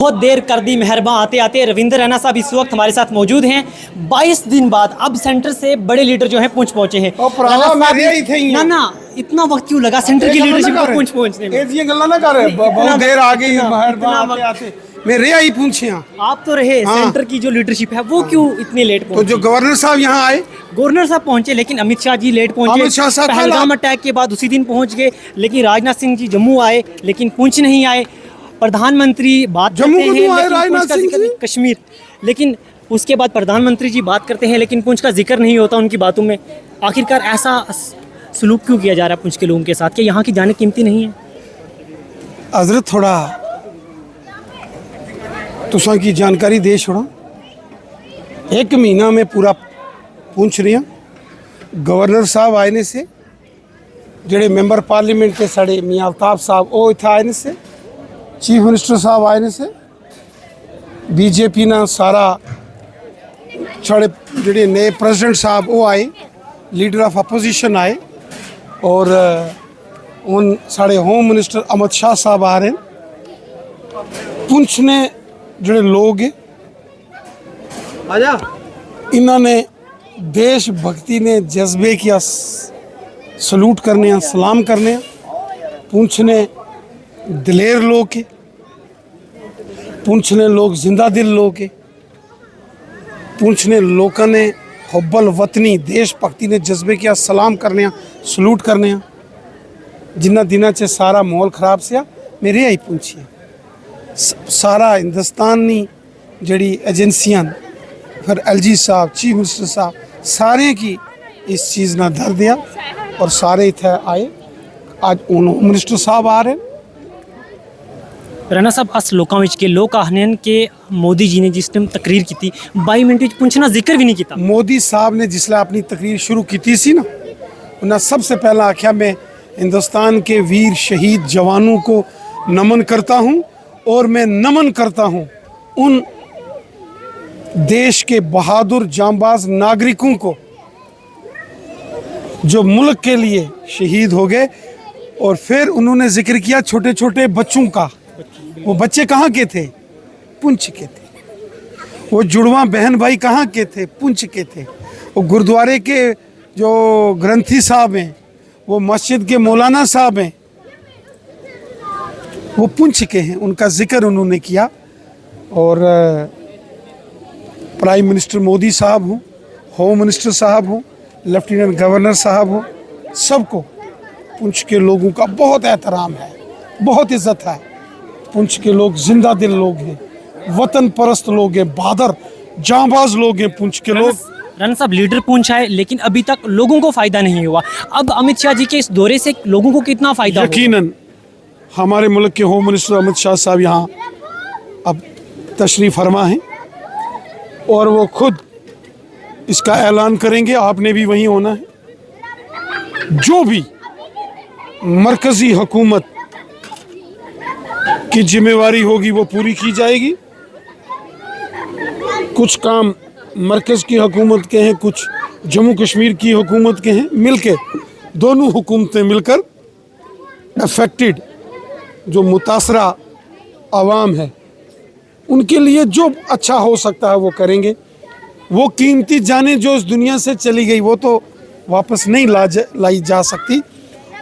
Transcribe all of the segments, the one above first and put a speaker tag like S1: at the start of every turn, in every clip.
S1: बहुत देर कर दी मेहरबान आते आते। रविंद्र रैना साहब इस वक्त हमारे साथ मौजूद हैं। 22 दिन बाद अब सेंटर से बड़े लीडर जो हैं पुंछ पहुंचे हैं। ना ना इतना वक्त क्यों लगा सेंटर की लीडरशिप को पुंछ पहुंचने में?
S2: ये गल्ला ना कर बहुत देर आ गई मेहरबान आते आते मैं रे आई पूछे।
S1: आप तो रहे सेंटर की जो लीडरशिप है वो क्यों इतनी लेट
S2: तो
S1: पहुंची?
S2: जो गवर्नर साहब यहाँ आए,
S1: गवर्नर साहब पहुंचे लेकिन अमित शाह जी लेट पहुंचे।
S2: अमित शाह साहब
S1: पहलगाम अटैक के बाद उसी दिन पहुंच गए, लेकिन राजनाथ सिंह जी जम्मू आए लेकिन पुंछ नहीं आए। प्रधानमंत्री बात
S2: जम्मू
S1: करते
S2: को
S1: हैं
S2: क्यों आए
S1: लेकिन
S2: राजनाथ
S1: पुंछ का
S2: सिंह
S1: जिक्र
S2: जी?
S1: नहीं, कश्मीर। लेकिन उसके बाद प्रधानमंत्री जी बात करते हैं लेकिन पुंछ का जिक्र नहीं होता उनकी बातों में। आखिरकार ऐसा सलूक क्यों किया जा रहा है पुंछ के लोगों के साथ? कि यहाँ की जाने कीमती नहीं है?
S2: हजरत थोड़ा तुसा की जानकारी दे छोड़ा। 1 महीना में पूरा पूछ रही गवर्नर साहब आने से जेडे मैंबर पार्लीमेंट के साढ़े मियाँ अल्ताफ साहब वो इतना आने से, चीफ मिनिस्टर साहब आने से, बीजेपी ना सारा साढ़े जेडे नए प्रेसिडेंट साहब वो आए, लीडर ऑफ अपोजिशन आए, और उन साढ़े होम मिनिस्टर अमित शाह साहब आ रहे हैं। पुंछ ने जेडे लोग हैं इन्होंने देशभक्ति ने जज्बे किया सलूट करने, सलाम करने। पुंछ ने दिलेर लोग के, पुंछ ने लोग जिंदा दिल लोग के, पुंछ ने लोगों ने हुब्बल वतनी देशभक्ति ने जज्बे किया सलाम करने, सलूट करने। जिन्ना दिना च सारा माहौल खराब से मेरे आई पुंछिए सारा हिंदुस्तानी जड़ी एजेंसियां, फिर LG साहब, चीफ मिनिस्टर साहब, सारे की इस चीज़ ना दर दिया और सारे इतने आए। आज होम मिनिस्टर साहब आ रहे हैं।
S1: राणा साहब अस लोगों विच के लोग आखने हैं कि मोदी जी ने जिस टाइम तकरीर की थी 22 मिनट विच पुंछ ना जिक्र भी नहीं किया।
S2: मोदी साहब ने जिसले अपनी तकरीर शुरू की थी ना, उन्हें सबसे पहला आख्या मैं हिंदुस्तान के वीर शहीद जवानों को नमन करता हूँ और मैं नमन करता हूँ उन देश के बहादुर जांबाज नागरिकों को जो मुल्क के लिए शहीद हो गए। और फिर उन्होंने जिक्र किया छोटे छोटे बच्चों का। वो बच्चे कहाँ के थे? पुंछ के थे। वो जुड़वा बहन भाई कहाँ के थे? पुंछ के थे। वो गुरुद्वारे के जो ग्रंथी साहब हैं, वो मस्जिद के मौलाना साहब हैं, वो पुंछ के हैं। उनका जिक्र उन्होंने किया। और प्राइम मिनिस्टर मोदी साहब हों, होम मिनिस्टर साहब हों, लेफ्टिनेंट गवर्नर साहब हों, सबको पुंछ के लोगों का बहुत एहतराम है, बहुत इज्जत है। पुंछ के लोग जिंदा दिल लोग हैं, वतन परस्त लोग हैं, बहादुर जांबाज लोग हैं पुंछ के लोग।
S1: राणा साहब लीडर पुंछ आए लेकिन अभी तक लोगों को फ़ायदा नहीं हुआ। अब अमित शाह जी के इस दौरे से लोगों को कितना फ़ायदा होगा?
S2: यकीनन हमारे मुल्क के होम मिनिस्टर अमित शाह साहब यहाँ अब तशरीफ़ फरमा हैं और वो खुद इसका ऐलान करेंगे। आपने भी वहीं होना है। जो भी मरकज़ी हुकूमत की जिम्मेवारी होगी वो पूरी की जाएगी। कुछ काम मरकज़ की हुकूमत के हैं, कुछ जम्मू कश्मीर की हुकूमत के हैं। मिलके दोनों हुकूमतें मिलकर अफेक्टेड जो मुतासरा आवाम है उनके लिए जो अच्छा हो सकता है वो करेंगे। वो कीमती जानें जो इस दुनिया से चली गई वो तो वापस नहीं लाई जा सकती,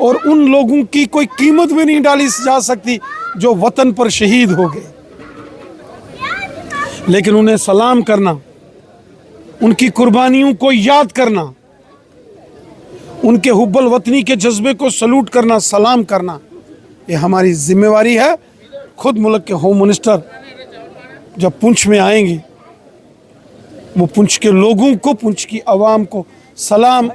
S2: और उन लोगों की कोई कीमत भी नहीं डाली जा सकती जो वतन पर शहीद हो गए। लेकिन उन्हें सलाम करना, उनकी कुर्बानियों को याद करना, उनके हुब्बल वतनी के जज्बे को सलूट करना, सलाम करना, ये हमारी जिम्मेवारी है। खुद मुल्क के होम मिनिस्टर जब पुंछ में आएंगे वो पुंछ के लोगों को, पुंछ की आवाम को सलाम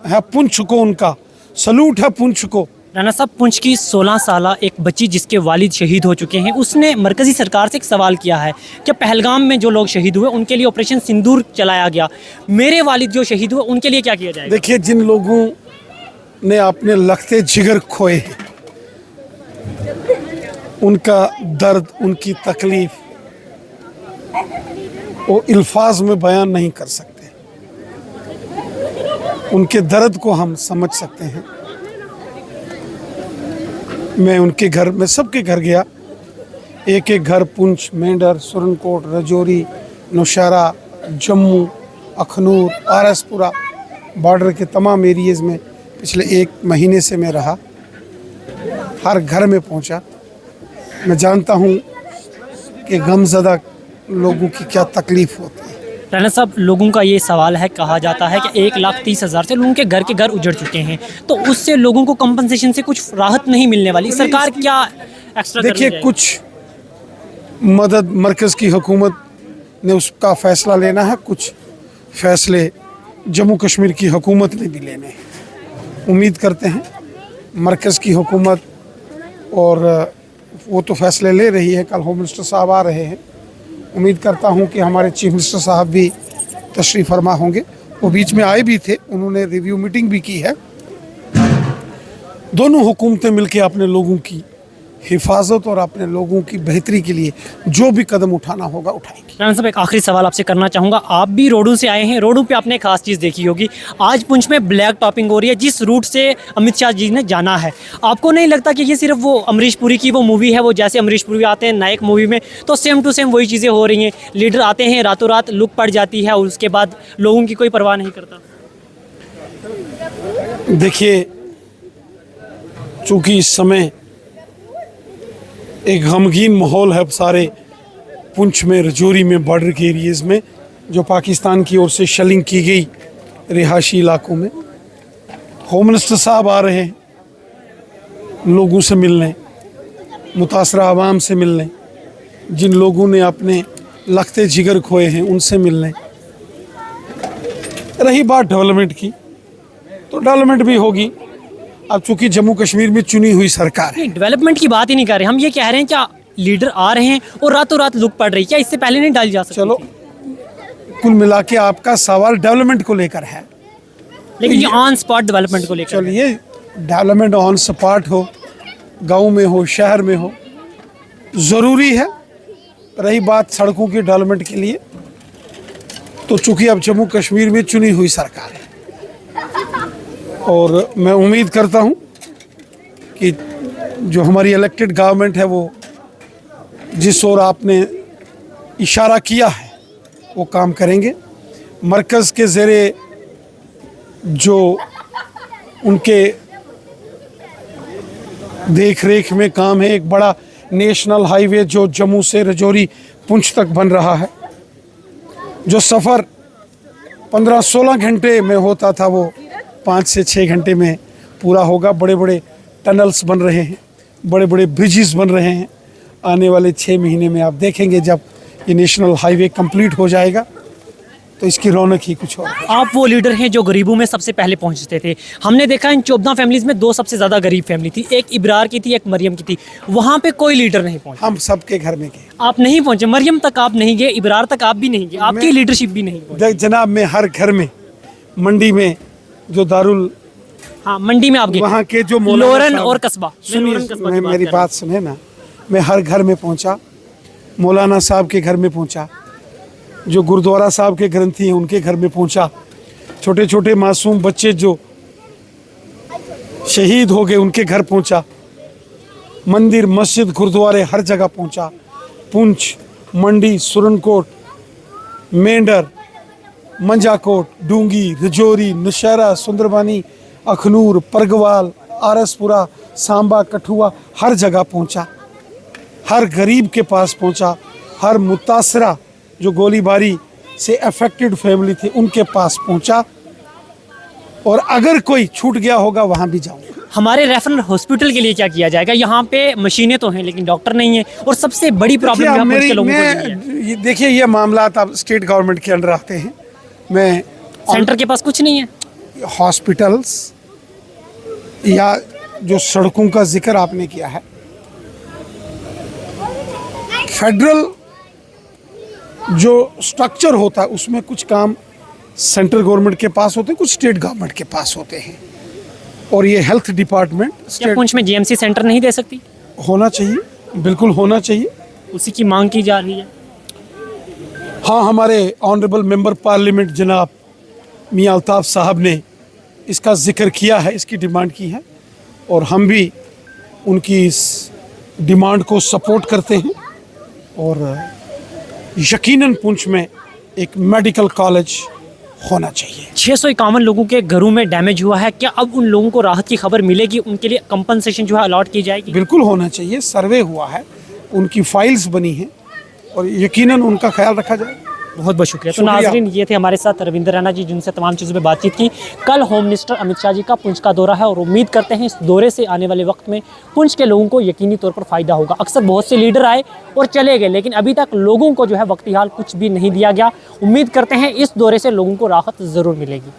S2: है, पुंछ को उनका सलूट है, पुंछ को।
S1: राणा साहब पुंछ की 16 साला एक बच्ची जिसके वालिद शहीद हो चुके हैं, उसने मरकज़ी सरकार से एक सवाल किया है कि पहलगाम में जो लोग शहीद हुए उनके लिए ऑपरेशन सिंदूर चलाया गया, मेरे वालिद जो शहीद हुए उनके लिए क्या किया जाएगा?
S2: देखिए, जिन लोगों ने अपने लखते जिगर खोए उनका दर्द, उनकी तकलीफ वो अल्फाज में बयान नहीं कर सकते। उनके दर्द को हम समझ सकते हैं। मैं उनके घर में सबके घर गया, एक एक घर पुंछ, मेंढर, सुरनकोट, रजौरी, नौशहरा, जम्मू, अखनूर, आरएसपुरा बॉर्डर के तमाम एरियाज़ में पिछले 1 महीने से मैं रहा। हर घर में पहुंचा। मैं जानता हूं कि गमज़दा लोगों की क्या तकलीफ़ होती है।
S1: राणा साहब, लोगों का ये सवाल है, कहा जाता है कि 1,30,000 से लोगों के घर उजड़ चुके हैं, तो उससे लोगों को कंपनसेशन से कुछ राहत नहीं मिलने वाली। सरकार क्या एक्स्ट्रा
S2: देखिए, कुछ मदद मरकज़ की हुकूमत ने उसका फ़ैसला लेना है, कुछ फ़ैसले जम्मू कश्मीर की हुकूमत ने भी लेने हैं। उम्मीद करते हैं मरकज़ की हुकूमत, और वो तो फ़ैसले ले रही है। कल होम मिनिस्टर साहब आ रहे हैं। उम्मीद करता हूं कि हमारे चीफ मिनिस्टर साहब भी तशरीफ़ फरमा होंगे। वो बीच में आए भी थे, उन्होंने रिव्यू मीटिंग भी की है। दोनों हुकूमतें मिलकर अपने लोगों की हिफाजत और अपने लोगों की बेहतरी के लिए जो भी कदम उठाना होगा उठाएंगे।
S1: राणा साहब, एक आखिरी सवाल आपसे करना चाहूँगा। आप भी रोडों से आए हैं, रोडों पे आपने खास चीज़ देखी होगी। आज पुंछ में ब्लैक टॉपिंग हो रही है, जिस रूट से अमित शाह जी ने जाना है। आपको नहीं लगता कि ये सिर्फ वो अमरीश पुरी की वो मूवी है, वो जैसे अमरीश पुरी आते हैं नायक मूवी में, तो सेम टू सेम वही चीज़ें हो रही हैं? लीडर आते हैं, रातों रात लुक पड़ जाती है और उसके बाद लोगों की कोई परवाह नहीं करता।
S2: देखिए, चूँकि इस समय एक गमगीन माहौल है सारे पुंछ में, रजौरी में, बॉर्डर के एरियाज़ में, जो पाकिस्तान की ओर से शेलिंग की गई रिहायशी इलाकों में। होम मिनिस्टर साहब आ रहे हैं लोगों से मिलने, मुतासरा आवाम से मिलने, जिन लोगों ने अपने लखते जिगर खोए हैं उनसे मिलने। रही बात डेवलपमेंट की, तो डेवलपमेंट भी होगी। अब चूंकि जम्मू कश्मीर में चुनी हुई सरकार है।
S1: डेवलपमेंट की बात ही नहीं कर रहे हम, ये कह रहे हैं क्या लीडर आ रहे हैं और रातों रात लुक पड़ रही, क्या इससे पहले नहीं डाली जा सकती?
S2: चलो, कुल मिला के आपका सवाल डेवलपमेंट को लेकर है,
S1: लेकिन ये ऑन स्पॉट डेवलपमेंट को लेकर।
S2: चलिए, डेवलपमेंट ऑन स्पॉट हो, गांव में हो, शहर में हो, ज़रूरी है। रही बात सड़कों की डेवलपमेंट के लिए, तो चूंकि अब जम्मू कश्मीर में चुनी हुई सरकार है, और मैं उम्मीद करता हूं कि जो हमारी इलेक्टेड गवर्नमेंट है वो जिस ओर आपने इशारा किया है वो काम करेंगे। मरकज़ के ज़ेरे जो उनके देख रेख में काम है, एक बड़ा नेशनल हाईवे जो जम्मू से रजौरी पुंछ तक बन रहा है, जो सफ़र 15-16 घंटे में होता था वो 5 से 6 घंटे में पूरा होगा। बड़े बड़े टनल्स बन रहे हैं, बड़े बड़े ब्रिजेस बन रहे हैं। आने वाले 6 महीने में आप देखेंगे जब ये नेशनल हाईवे कंप्लीट हो जाएगा तो इसकी रौनक ही कुछ और है।
S1: आप वो लीडर हैं जो गरीबों में सबसे पहले पहुंचते थे। हमने देखा इन 14 फैमिलीज में 2 सबसे ज़्यादा गरीब फैमिली थी, एक इब्रार की थी, एक मरियम की थी। वहाँ पे कोई लीडर नहीं पहुंचा।
S2: हम सबके घर में गए।
S1: आप नहीं पहुंचे, मरियम तक आप नहीं गए, इब्रार तक आप भी नहीं गए, आपकी लीडरशिप भी नहीं पहुंची।
S2: जनाब, मैं हर घर में, मंडी में जो दारुल,
S1: हाँ, मंडी में आप गए,
S2: वहाँ के जो
S1: लोरन और कस्बा।
S2: सुनिए, मेरी बात सुने ना। मैं हर घर में पहुँचा, मौलाना साहब के घर में पहुँचा, जो गुरुद्वारा साहब के ग्रंथी हैं उनके घर में पहुंचा, छोटे छोटे मासूम बच्चे जो शहीद हो गए उनके घर पहुंचा, मंदिर, मस्जिद, गुरुद्वारे हर जगह पहुंचा। पुंछ, मंडी, सुरनकोट, मेंढर, मंजाकोट, डूंगी, रजौरी, नौशहरा, सुंदरबानी, अखनूर, परगवाल, आरसपुरा, सांबा, कठुआ, हर जगह पहुंचा। हर गरीब के पास पहुंचा, हर मुतासरा जो गोलीबारी से अफेक्टेड फैमिली थी उनके पास पहुंचा, और अगर कोई छूट गया होगा वहां भी जाऊंगा।
S1: हमारे रेफरल हॉस्पिटल के लिए क्या किया जाएगा? यहाँ पे मशीनें तो हैं लेकिन डॉक्टर नहीं है, और सबसे बड़ी प्रॉब्लम यहाँ पुंछ के लोगों को यही है।
S2: देखिए, ये मामला अब स्टेट गवर्नमेंट के अंडर आते हैं। मैं
S1: सेंटर के पास कुछ नहीं है।
S2: हॉस्पिटल्स या जो सड़कों का जिक्र आपने किया है, फेडरल जो स्ट्रक्चर होता है उसमें कुछ काम सेंट्रल गवर्नमेंट के पास होते हैं, कुछ स्टेट गवर्नमेंट के पास होते हैं, और ये हेल्थ डिपार्टमेंट
S1: क्या पुंछ में जीएमसी सेंटर नहीं दे सकती?
S2: होना चाहिए, बिल्कुल होना चाहिए।
S1: उसी की मांग की जा रही है।
S2: हाँ, हमारे ऑनरेबल मेंबर पार्लियामेंट जनाब मियां अल्ताफ़ साहब ने इसका जिक्र किया है, इसकी डिमांड की है, और हम भी उनकी इस डिमांड को सपोर्ट करते हैं। और यकीनन पुंछ में एक मेडिकल कॉलेज होना चाहिए।
S1: 651 लोगों के घरों में डैमेज हुआ है, क्या अब उन लोगों को राहत की खबर मिलेगी? उनके लिए कंपनसेशन जो है अलॉट की जाएगी?
S2: बिल्कुल होना चाहिए। सर्वे हुआ है, उनकी फाइल्स बनी हैं और यकीनन उनका ख्याल रखा जाए।
S1: बहुत बहुत शुक्रिया। तो
S2: शुक्रिया।
S1: नाजरीन, ये थे हमारे साथ रविंद्र रैना जी, जिनसे तमाम चीज़ों पे बातचीत की। कल होम मिनिस्टर अमित शाह जी का पुंछ का दौरा है और उम्मीद करते हैं इस दौरे से आने वाले वक्त में पुंछ के लोगों को यकीनी तौर पर फ़ायदा होगा। अक्सर बहुत से लीडर आए और चले गए, लेकिन अभी तक लोगों को जो है वक्ती हाल कुछ भी नहीं दिया गया। उम्मीद करते हैं इस दौरे से लोगों को राहत ज़रूर मिलेगी।